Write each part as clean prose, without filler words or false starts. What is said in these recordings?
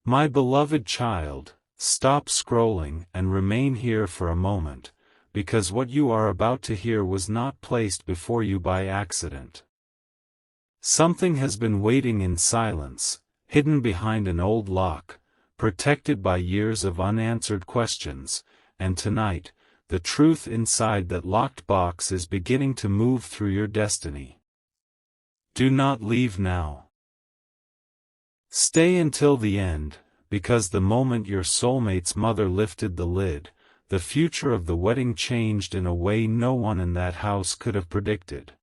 My beloved child, stop scrolling and remain here for a moment, because what you are about to hear was not placed before you by accident. Something has been waiting in silence, hidden behind an old lock, protected by years of unanswered questions, and tonight, the truth inside that locked box is beginning to move through your destiny. Do not leave now. Stay until the end, because the moment your soulmate's mother lifted the lid, the future of the wedding changed in a way no one in that house could have predicted.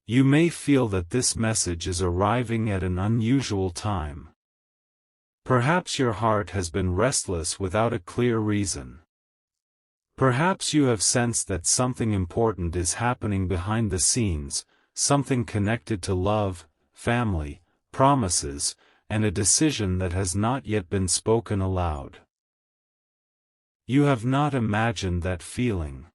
You may feel that this message is arriving at an unusual time. Perhaps your heart has been restless without a clear reason. Perhaps you have sensed that something important is happening behind the scenes, something connected to love, family, promises, and a decision that has not yet been spoken aloud. You have not imagined that feeling.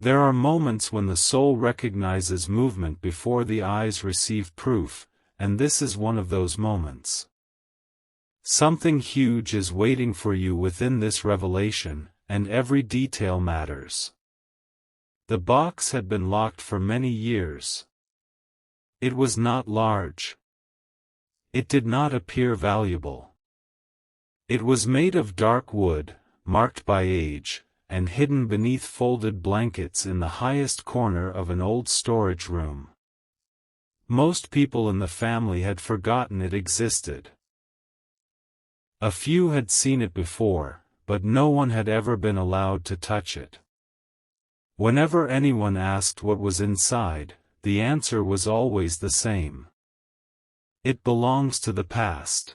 There are moments when the soul recognizes movement before the eyes receive proof, and this is one of those moments. Something huge is waiting for you within this revelation, and every detail matters. The box had been locked for many years. It was not large. It did not appear valuable. It was made of dark wood, marked by age, and hidden beneath folded blankets in the highest corner of an old storage room. Most people in the family had forgotten it existed. A few had seen it before, but no one had ever been allowed to touch it. Whenever anyone asked what was inside, the answer was always the same. It belongs to the past.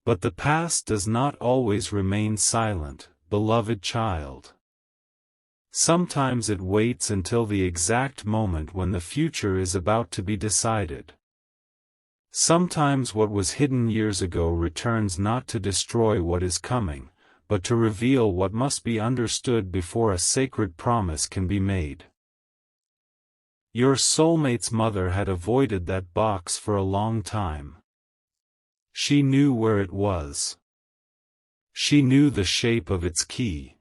But the past does not always remain silent, beloved child. Sometimes it waits until the exact moment when the future is about to be decided. Sometimes what was hidden years ago returns not to destroy what is coming, but to reveal what must be understood before a sacred promise can be made. Your soulmate's mother had avoided that box for a long time. She knew where it was. She knew the shape of its key.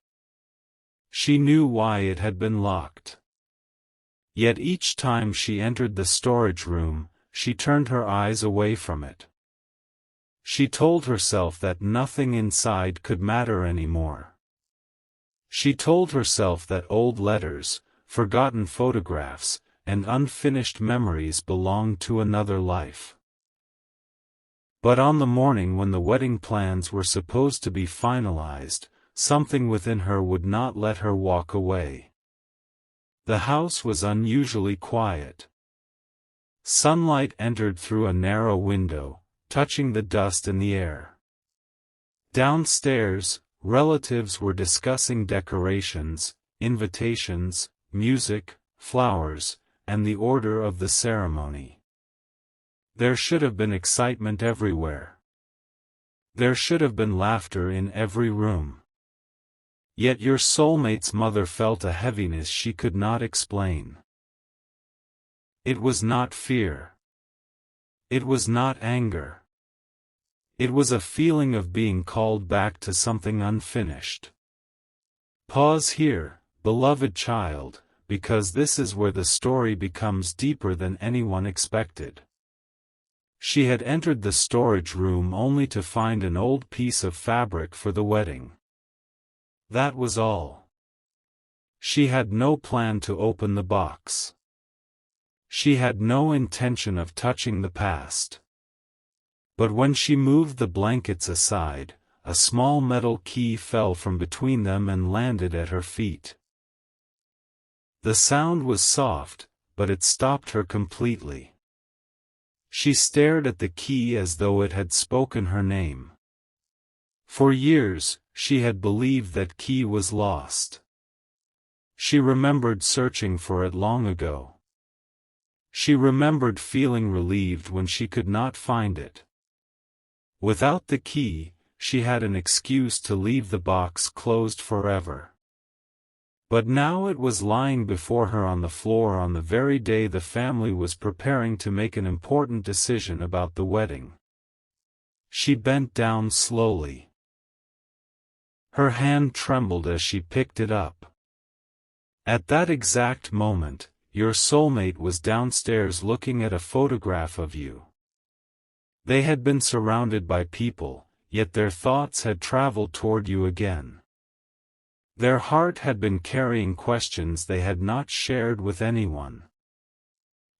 She knew why it had been locked. Yet each time she entered the storage room, she turned her eyes away from it. She told herself that nothing inside could matter anymore. She told herself that old letters, forgotten photographs, and unfinished memories belonged to another life. But on the morning when the wedding plans were supposed to be finalized, something within her would not let her walk away. The house was unusually quiet. Sunlight entered through a narrow window, touching the dust in the air. Downstairs, relatives were discussing decorations, invitations, music, flowers, and the order of the ceremony. There should have been excitement everywhere. There should have been laughter in every room. Yet your soulmate's mother felt a heaviness she could not explain. It was not fear. It was not anger. It was a feeling of being called back to something unfinished. Pause here, beloved child, because this is where the story becomes deeper than anyone expected. She had entered the storage room only to find an old piece of fabric for the wedding. That was all. She had no plan to open the box. She had no intention of touching the past. But when she moved the blankets aside, a small metal key fell from between them and landed at her feet. The sound was soft, but it stopped her completely. She stared at the key as though it had spoken her name. For years, she had believed that key was lost. She remembered searching for it long ago. She remembered feeling relieved when she could not find it. Without the key, she had an excuse to leave the box closed forever. But now it was lying before her on the floor on the very day the family was preparing to make an important decision about the wedding. She bent down slowly. Her hand trembled as she picked it up. At that exact moment, your soulmate was downstairs looking at a photograph of you. They had been surrounded by people, yet their thoughts had traveled toward you again. Their heart had been carrying questions they had not shared with anyone.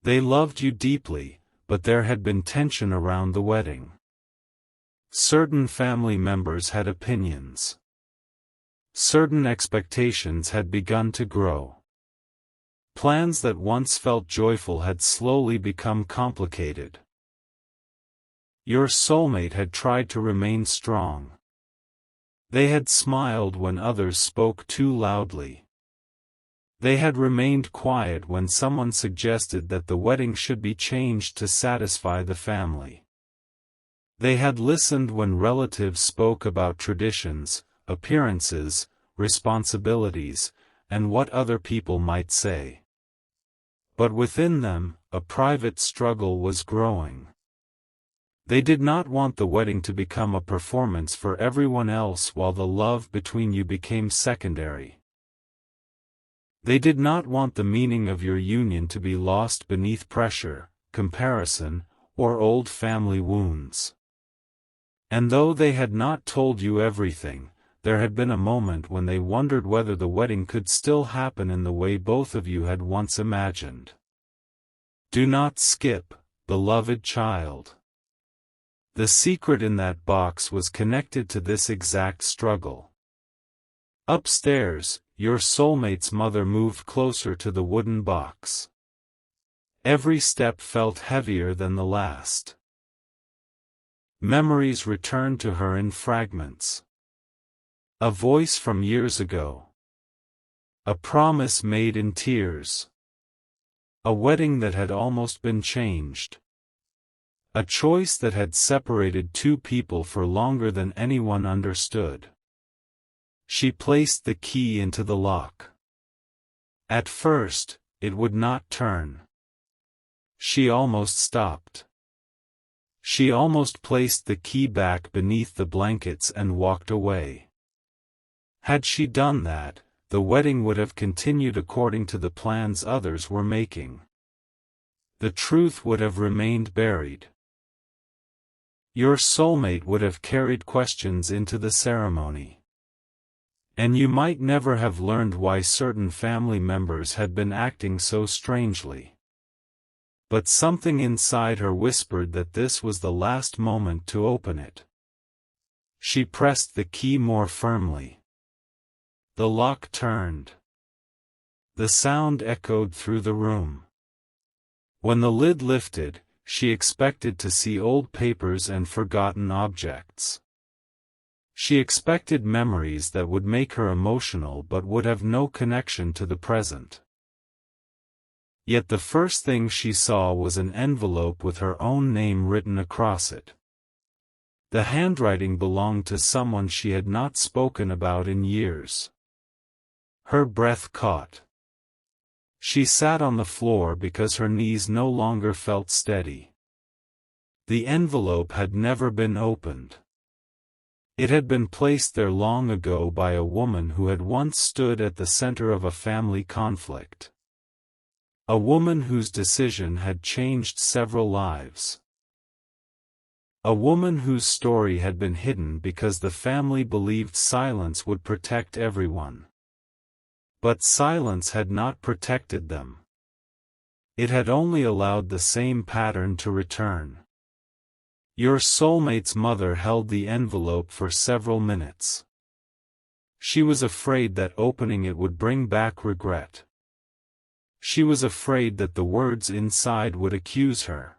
They loved you deeply, but there had been tension around the wedding. Certain family members had opinions. Certain expectations had begun to grow. Plans that once felt joyful had slowly become complicated. Your soulmate had tried to remain strong. They had smiled when others spoke too loudly. They had remained quiet when someone suggested that the wedding should be changed to satisfy the family. They had listened when relatives spoke about traditions, appearances, responsibilities, and what other people might say. But within them, a private struggle was growing. They did not want the wedding to become a performance for everyone else while the love between you became secondary. They did not want the meaning of your union to be lost beneath pressure, comparison, or old family wounds. And though they had not told you everything, there had been a moment when they wondered whether the wedding could still happen in the way both of you had once imagined. Do not skip, beloved child. The secret in that box was connected to this exact struggle. Upstairs, your soulmate's mother moved closer to the wooden box. Every step felt heavier than the last. Memories returned to her in fragments. A voice from years ago. A promise made in tears. A wedding that had almost been changed. A choice that had separated two people for longer than anyone understood. She placed the key into the lock. At first, it would not turn. She almost stopped. She almost placed the key back beneath the blankets and walked away. Had she done that, the wedding would have continued according to the plans others were making. The truth would have remained buried. Your soulmate would have carried questions into the ceremony. And you might never have learned why certain family members had been acting so strangely. But something inside her whispered that this was the last moment to open it. She pressed the key more firmly. The lock turned. The sound echoed through the room. When the lid lifted, she expected to see old papers and forgotten objects. She expected memories that would make her emotional but would have no connection to the present. Yet the first thing she saw was an envelope with her own name written across it. The handwriting belonged to someone she had not spoken about in years. Her breath caught. She sat on the floor because her knees no longer felt steady. The envelope had never been opened. It had been placed there long ago by a woman who had once stood at the center of a family conflict. A woman whose decision had changed several lives. A woman whose story had been hidden because the family believed silence would protect everyone. But silence had not protected them. It had only allowed the same pattern to return. Your soulmate's mother held the envelope for several minutes. She was afraid that opening it would bring back regret. She was afraid that the words inside would accuse her.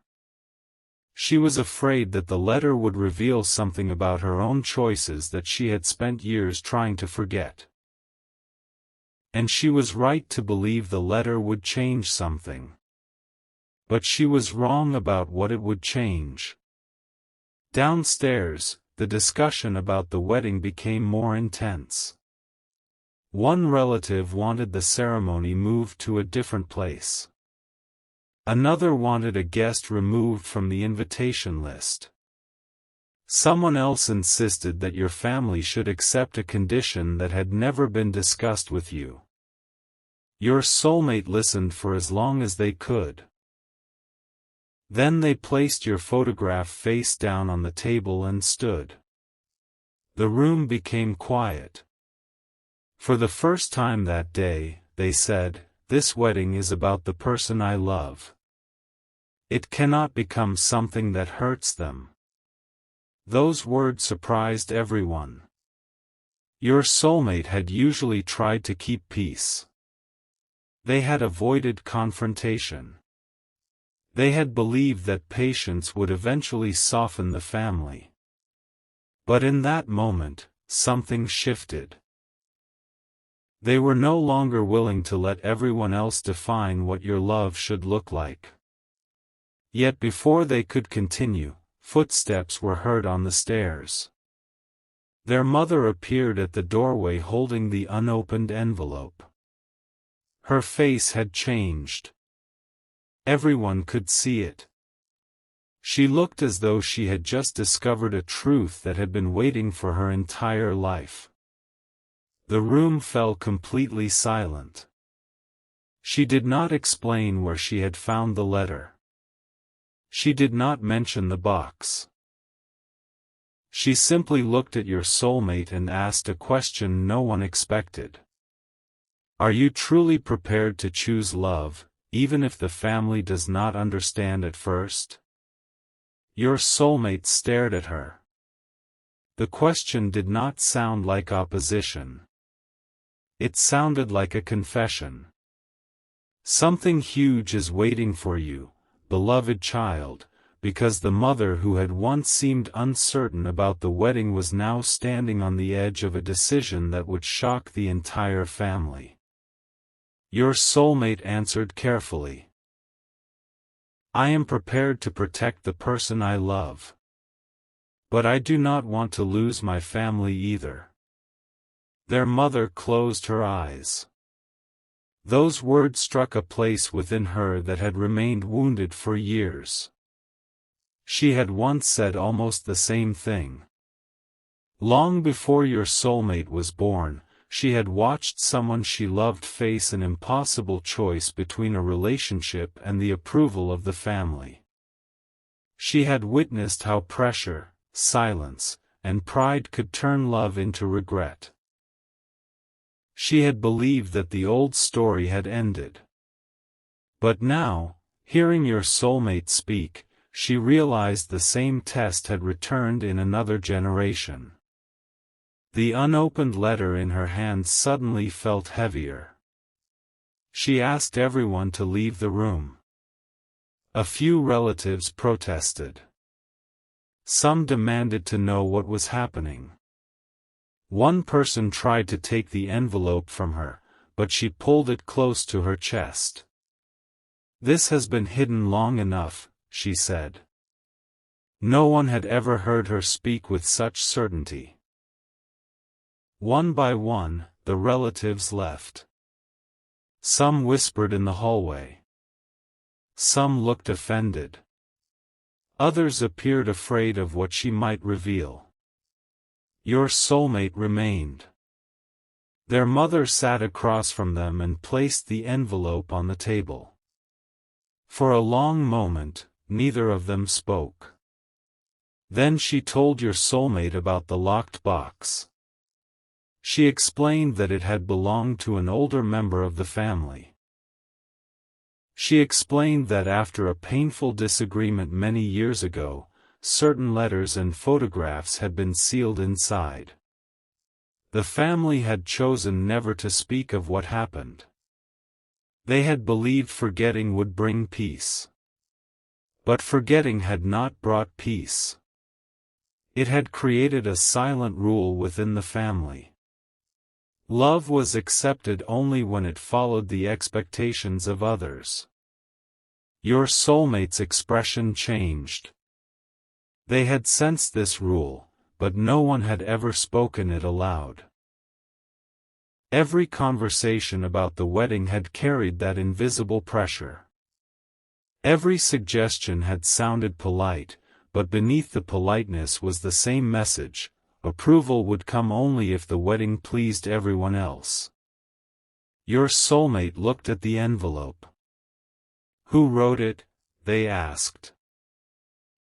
She was afraid that the letter would reveal something about her own choices that she had spent years trying to forget. And she was right to believe the letter would change something. But she was wrong about what it would change. Downstairs, the discussion about the wedding became more intense. One relative wanted the ceremony moved to a different place. Another wanted a guest removed from the invitation list. Someone else insisted that your family should accept a condition that had never been discussed with you. Your soulmate listened for as long as they could. Then they placed your photograph face down on the table and stood. The room became quiet. For the first time that day, they said, "This wedding is about the person I love. It cannot become something that hurts them." Those words surprised everyone. Your soulmate had usually tried to keep peace. They had avoided confrontation. They had believed that patience would eventually soften the family. But in that moment, something shifted. They were no longer willing to let everyone else define what your love should look like. Yet before they could continue, footsteps were heard on the stairs. Their mother appeared at the doorway holding the unopened envelope. Her face had changed. Everyone could see it. She looked as though she had just discovered a truth that had been waiting for her entire life. The room fell completely silent. She did not explain where she had found the letter. She did not mention the box. She simply looked at your soulmate and asked a question no one expected. Are you truly prepared to choose love, even if the family does not understand at first? Your soulmate stared at her. The question did not sound like opposition. It sounded like a confession. Something huge is waiting for you, beloved child, because the mother who had once seemed uncertain about the wedding was now standing on the edge of a decision that would shock the entire family. Your soulmate answered carefully. I am prepared to protect the person I love. But I do not want to lose my family either. Their mother closed her eyes. Those words struck a place within her that had remained wounded for years. She had once said almost the same thing. Long before your soulmate was born, she had watched someone she loved face an impossible choice between a relationship and the approval of the family. She had witnessed how pressure, silence, and pride could turn love into regret. She had believed that the old story had ended. But now, hearing your soulmate speak, she realized the same test had returned in another generation. The unopened letter in her hand suddenly felt heavier. She asked everyone to leave the room. A few relatives protested. Some demanded to know what was happening. One person tried to take the envelope from her, but she pulled it close to her chest. This has been hidden long enough, she said. No one had ever heard her speak with such certainty. One by one, the relatives left. Some whispered in the hallway. Some looked offended. Others appeared afraid of what she might reveal. Your soulmate remained. Their mother sat across from them and placed the envelope on the table. For a long moment, neither of them spoke. Then she told your soulmate about the locked box. She explained that it had belonged to an older member of the family. She explained that after a painful disagreement many years ago, certain letters and photographs had been sealed inside. The family had chosen never to speak of what happened. They had believed forgetting would bring peace. But forgetting had not brought peace. It had created a silent rule within the family. Love was accepted only when it followed the expectations of others. Your soulmate's expression changed. They had sensed this rule, but no one had ever spoken it aloud. Every conversation about the wedding had carried that invisible pressure. Every suggestion had sounded polite, but beneath the politeness was the same message: approval would come only if the wedding pleased everyone else. Your soulmate looked at the envelope. Who wrote it? They asked.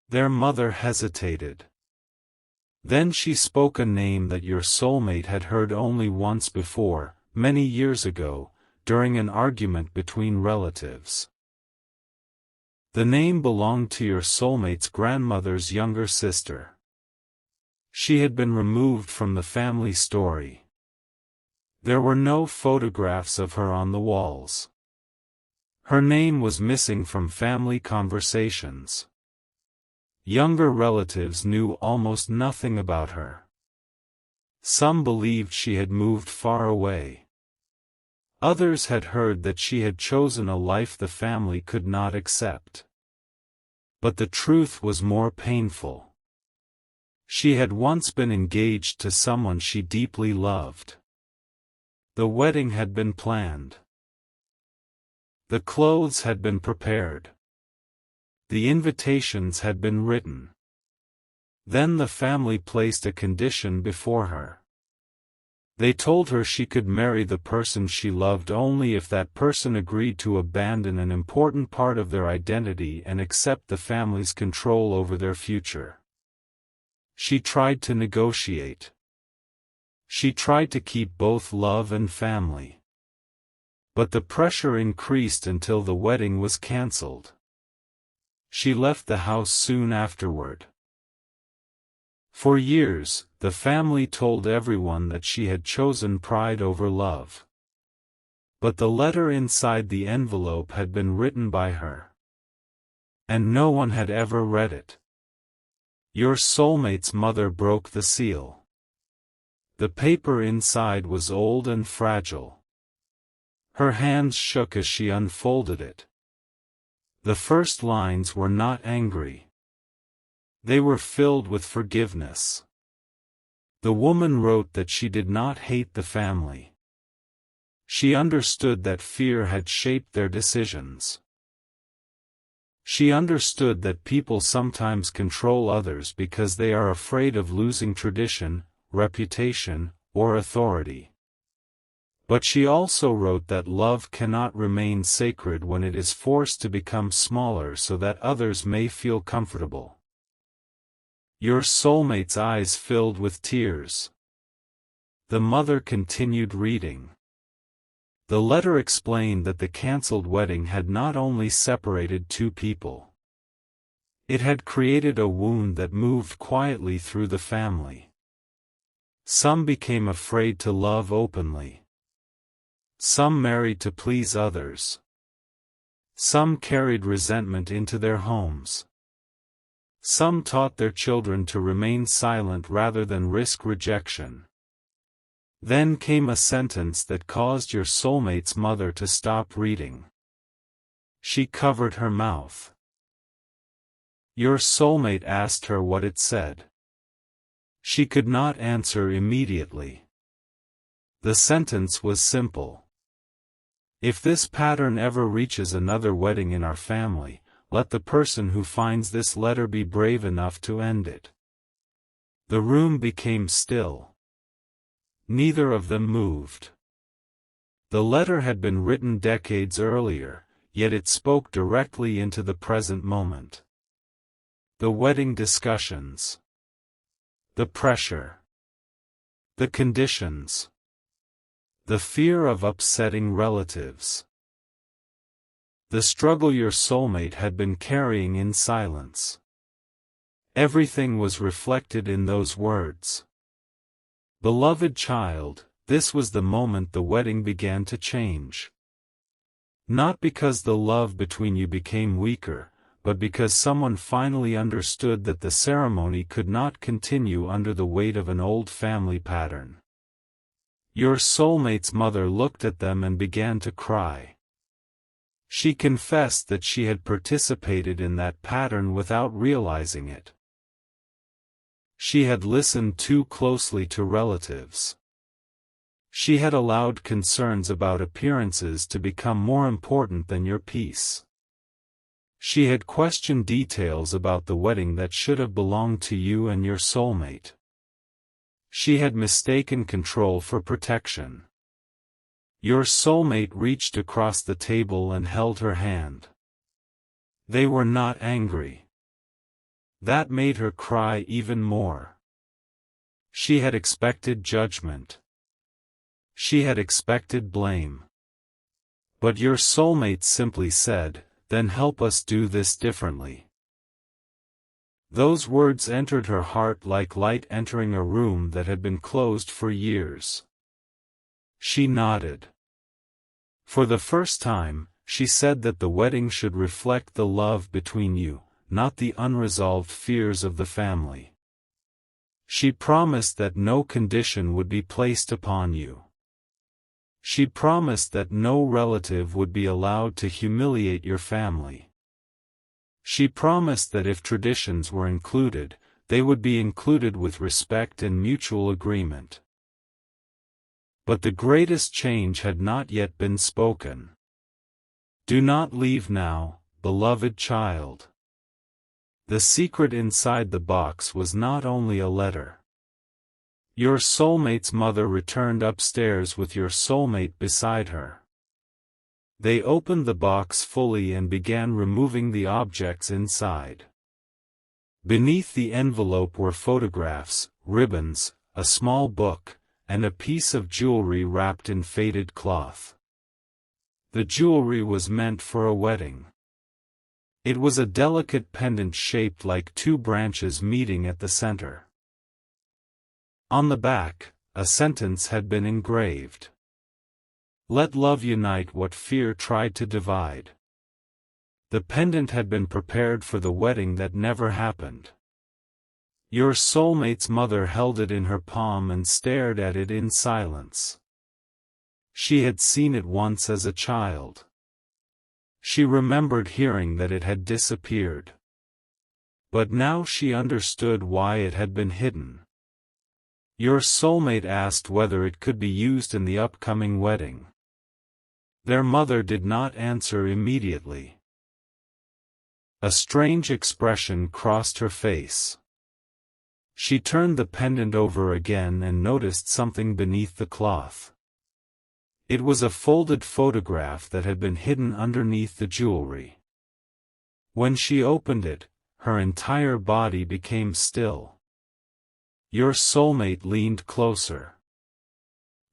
Their mother hesitated. Then she spoke a name that your soulmate had heard only once before, many years ago, during an argument between relatives. The name belonged to your soulmate's grandmother's younger sister. She had been removed from the family story. There were no photographs of her on the walls. Her name was missing from family conversations. Younger relatives knew almost nothing about her. Some believed she had moved far away. Others had heard that she had chosen a life the family could not accept. But the truth was more painful. She had once been engaged to someone she deeply loved. The wedding had been planned. The clothes had been prepared. The invitations had been written. Then the family placed a condition before her. They told her she could marry the person she loved only if that person agreed to abandon an important part of their identity and accept the family's control over their future. She tried to negotiate. She tried to keep both love and family. But the pressure increased until the wedding was cancelled. She left the house soon afterward. For years, the family told everyone that she had chosen pride over love. But the letter inside the envelope had been written by her. And no one had ever read it. Your soulmate's mother broke the seal. The paper inside was old and fragile. Her hands shook as she unfolded it. The first lines were not angry. They were filled with forgiveness. The woman wrote that she did not hate the family. She understood that fear had shaped their decisions. She understood that people sometimes control others because they are afraid of losing tradition, reputation, or authority. But she also wrote that love cannot remain sacred when it is forced to become smaller so that others may feel comfortable. Your soulmate's eyes filled with tears. The mother continued reading. The letter explained that the cancelled wedding had not only separated two people. It had created a wound that moved quietly through the family. Some became afraid to love openly. Some married to please others. Some carried resentment into their homes. Some taught their children to remain silent rather than risk rejection. Then came a sentence that caused your soulmate's mother to stop reading. She covered her mouth. Your soulmate asked her what it said. She could not answer immediately. The sentence was simple. If this pattern ever reaches another wedding in our family, let the person who finds this letter be brave enough to end it. The room became still. Neither of them moved. The letter had been written decades earlier, yet it spoke directly into the present moment. The wedding discussions. The pressure. The conditions. The fear of upsetting relatives. The struggle your soulmate had been carrying in silence. Everything was reflected in those words. Beloved child, this was the moment the wedding began to change. Not because the love between you became weaker, but because someone finally understood that the ceremony could not continue under the weight of an old family pattern. Your soulmate's mother looked at them and began to cry. She confessed that she had participated in that pattern without realizing it. She had listened too closely to relatives. She had allowed concerns about appearances to become more important than your peace. She had questioned details about the wedding that should have belonged to you and your soulmate. She had mistaken control for protection. Your soulmate reached across the table and held her hand. They were not angry. That made her cry even more. She had expected judgment. She had expected blame. But your soulmate simply said, "Then help us do this differently." Those words entered her heart like light entering a room that had been closed for years. She nodded. For the first time, she said that the wedding should reflect the love between you, not the unresolved fears of the family. She promised that no condition would be placed upon you. She promised that no relative would be allowed to humiliate your family. She promised that if traditions were included, they would be included with respect and mutual agreement. But the greatest change had not yet been spoken. Do not leave now, beloved child. The secret inside the box was not only a letter. Your soulmate's mother returned upstairs with your soulmate beside her. They opened the box fully and began removing the objects inside. Beneath the envelope were photographs, ribbons, a small book, and a piece of jewelry wrapped in faded cloth. The jewelry was meant for a wedding. It was a delicate pendant shaped like two branches meeting at the center. On the back, a sentence had been engraved. Let love unite what fear tried to divide. The pendant had been prepared for the wedding that never happened. Your soulmate's mother held it in her palm and stared at it in silence. She had seen it once as a child. She remembered hearing that it had disappeared. But now she understood why it had been hidden. Your soulmate asked whether it could be used in the upcoming wedding. Their mother did not answer immediately. A strange expression crossed her face. She turned the pendant over again and noticed something beneath the cloth. It was a folded photograph that had been hidden underneath the jewelry. When she opened it, her entire body became still. Your soulmate leaned closer.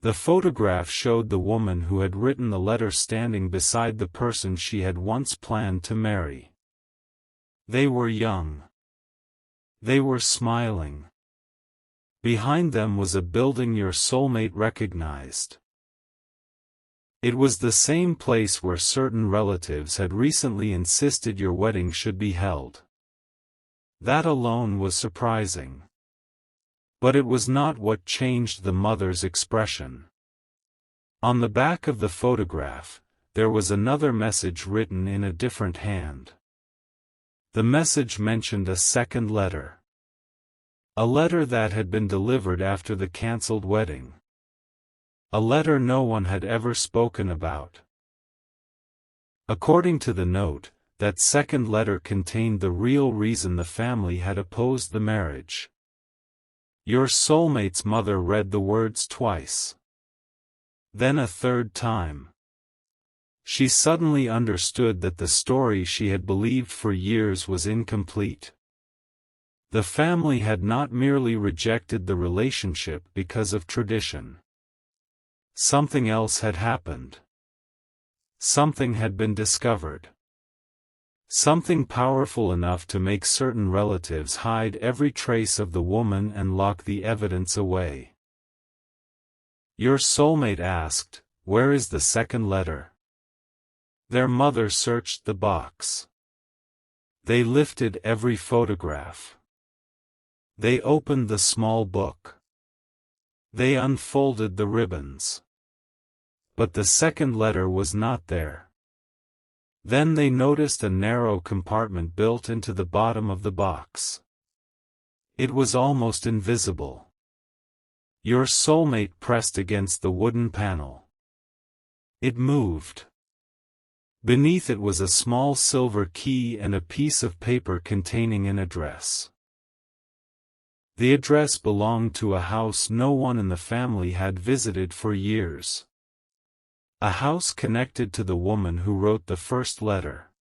The photograph showed the woman who had written the letter standing beside the person she had once planned to marry. They were young. They were smiling. Behind them was a building your soulmate recognized. It was the same place where certain relatives had recently insisted your wedding should be held. That alone was surprising. But it was not what changed the mother's expression. On the back of the photograph, there was another message written in a different hand. The message mentioned a second letter. A letter that had been delivered after the cancelled wedding. A letter no one had ever spoken about. According to the note, that second letter contained the real reason the family had opposed the marriage. Your soulmate's mother read the words twice. Then a third time. She suddenly understood that the story she had believed for years was incomplete. The family had not merely rejected the relationship because of tradition. Something else had happened. Something had been discovered. Something powerful enough to make certain relatives hide every trace of the woman and lock the evidence away. Your soulmate asked, "Where is the second letter?" Their mother searched the box. They lifted every photograph. They opened the small book. They unfolded the ribbons. But the second letter was not there. Then they noticed a narrow compartment built into the bottom of the box. It was almost invisible. Your soulmate pressed against the wooden panel. It moved. Beneath it was a small silver key and a piece of paper containing an address. The address belonged to a house no one in the family had visited for years. A house connected to the woman who wrote the first letter.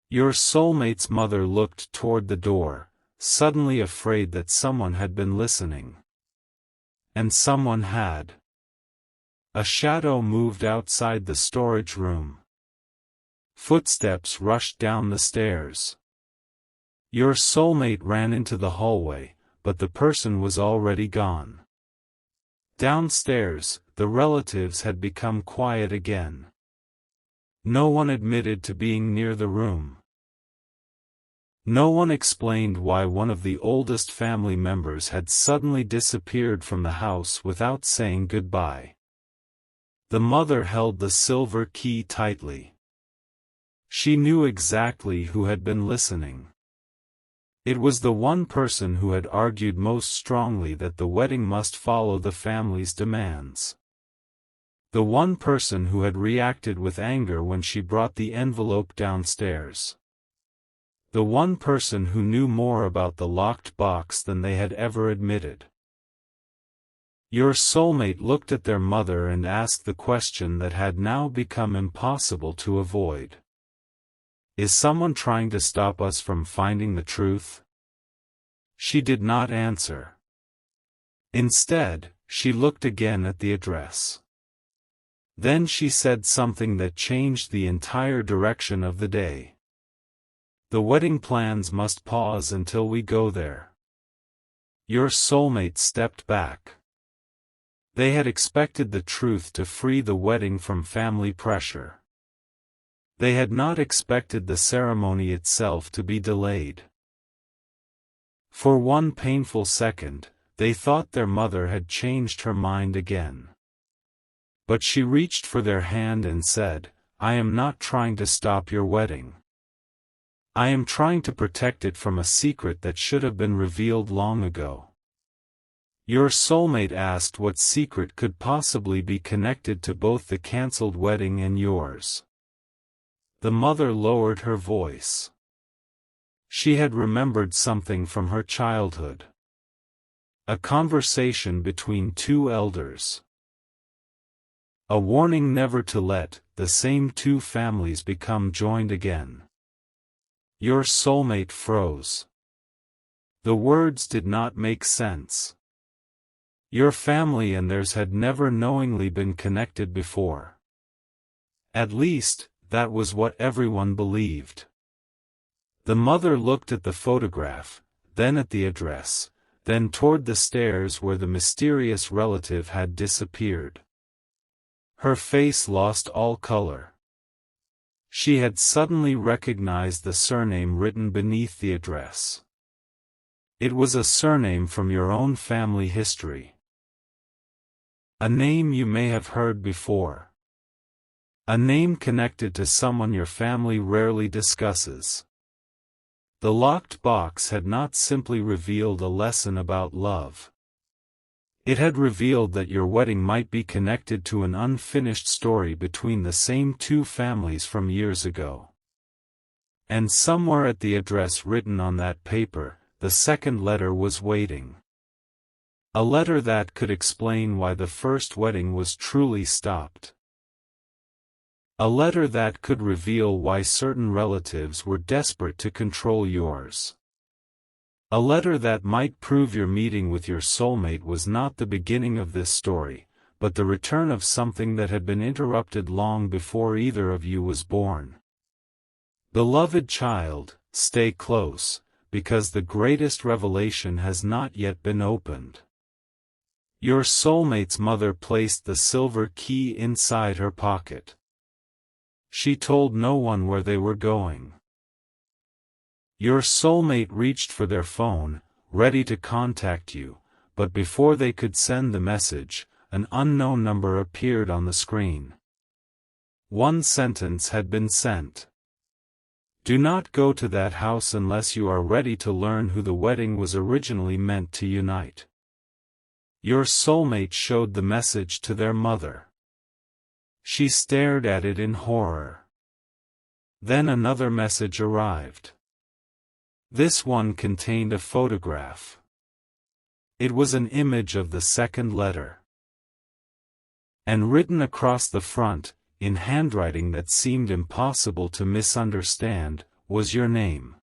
Your soulmate's mother looked toward the door, suddenly afraid that someone had been listening. And someone had. A shadow moved outside the storage room. Footsteps rushed down the stairs. Your soulmate ran into the hallway, but the person was already gone. Downstairs, the relatives had become quiet again. No one admitted to being near the room. No one explained why one of the oldest family members had suddenly disappeared from the house without saying goodbye. The mother held the silver key tightly. She knew exactly who had been listening. It was the one person who had argued most strongly that the wedding must follow the family's demands. The one person who had reacted with anger when she brought the envelope downstairs. The one person who knew more about the locked box than they had ever admitted. Your soulmate looked at their mother and asked the question that had now become impossible to avoid. Is someone trying to stop us from finding the truth? She did not answer. Instead, she looked again at the address. Then she said something that changed the entire direction of the day. The wedding plans must pause until we go there. Your soulmate stepped back. They had expected the truth to free the wedding from family pressure. They had not expected the ceremony itself to be delayed. For one painful second, they thought their mother had changed her mind again. But she reached for their hand and said, I am not trying to stop your wedding. I am trying to protect it from a secret that should have been revealed long ago. Your soulmate asked what secret could possibly be connected to both the cancelled wedding and yours. The mother lowered her voice. She had remembered something from her childhood. A conversation between two elders. A warning never to let the same two families become joined again. Your soulmate froze. The words did not make sense. Your family and theirs had never knowingly been connected before. At least, that was what everyone believed. The mother looked at the photograph, then at the address, then toward the stairs where the mysterious relative had disappeared. Her face lost all color. She had suddenly recognized the surname written beneath the address. It was a surname from your own family history. A name you may have heard before. A name connected to someone your family rarely discusses. The locked box had not simply revealed a lesson about love. It had revealed that your wedding might be connected to an unfinished story between the same two families from years ago. And somewhere at the address written on that paper, the second letter was waiting. A letter that could explain why the first wedding was truly stopped. A letter that could reveal why certain relatives were desperate to control yours. A letter that might prove your meeting with your soulmate was not the beginning of this story, but the return of something that had been interrupted long before either of you was born. Beloved child, stay close, because the greatest revelation has not yet been opened. Your soulmate's mother placed the silver key inside her pocket. She told no one where they were going. Your soulmate reached for their phone, ready to contact you, but before they could send the message, an unknown number appeared on the screen. One sentence had been sent. Do not go to that house unless you are ready to learn who the wedding was originally meant to unite. Your soulmate showed the message to their mother. She stared at it in horror. Then another message arrived. This one contained a photograph. It was an image of the second letter. And written across the front, in handwriting that seemed impossible to misunderstand, was your name.